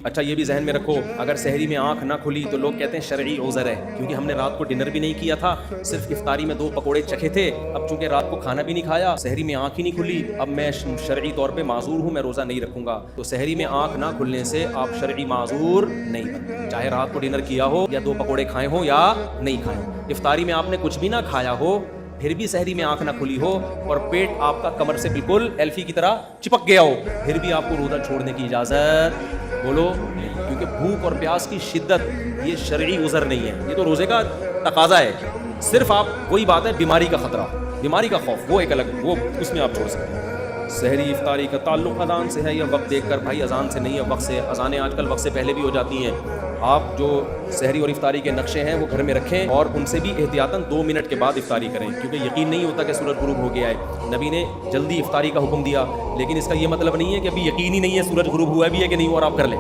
अच्छा ये भी जहन में रखो, अगर सहरी में आंख ना खुली तो लोग कहते हैं शरई उज़र है, क्योंकि हमने रात को डिनर भी नहीं किया था, सिर्फ इफ्तारी में 2 पकोड़े चखे थे। अब चूंकि रात को खाना भी नहीं खाया, सहरी में आंख ही नहीं खुली, अब मैं शरई तौर पे माजूर हूँ, मैं रोज़ा नहीं रखूंगा। तो सहरी में आंख ना खुलने से आप शरई माजूर नहीं बनते, चाहे रात को डिनर किया हो या 2 पकोड़े खाए हो या नहीं खाए हो। इफ्तारी में आपने कुछ भी ना खाया हो, फिर भी सहरी में आंख ना खुली हो और पेट आपका कमर से बिल्कुल एल्फी की तरह चिपक गया हो, फिर भी आपको रोज़ा छोड़ने की इजाज़त बोलो नहीं, क्योंकि भूख और प्यास की शिद्दत ये शरई उज़र नहीं है, ये तो रोज़े का तकाजा है। सिर्फ आप वही बात है, बीमारी का खतरा, बीमारी का खौफ, वो एक अलग, वो उसमें आप छोड़ सकते हैं। सहरी इफ्तारी का ताल्लुक़ अज़ान से है या वक्त देखकर? भाई अज़ान से नहीं है, वक्त से। अज़ानें आजकल वक्त से पहले भी हो जाती हैं। आप जो सहरी और इफ्तारी के नक्शे हैं वो घर में रखें और उनसे भी एहतियातन 2 मिनट के बाद इफ्तारी करें, क्योंकि यकीन नहीं होता कि सूरज गुरूब हो गया है। नबी ने जल्दी इफ्तारी का हुक्म दिया, लेकिन इसका ये मतलब नहीं है कि अभी यकीन ही नहीं है सूरज गुरूब हुआ भी है कि नहीं हुआ और आप कर लें।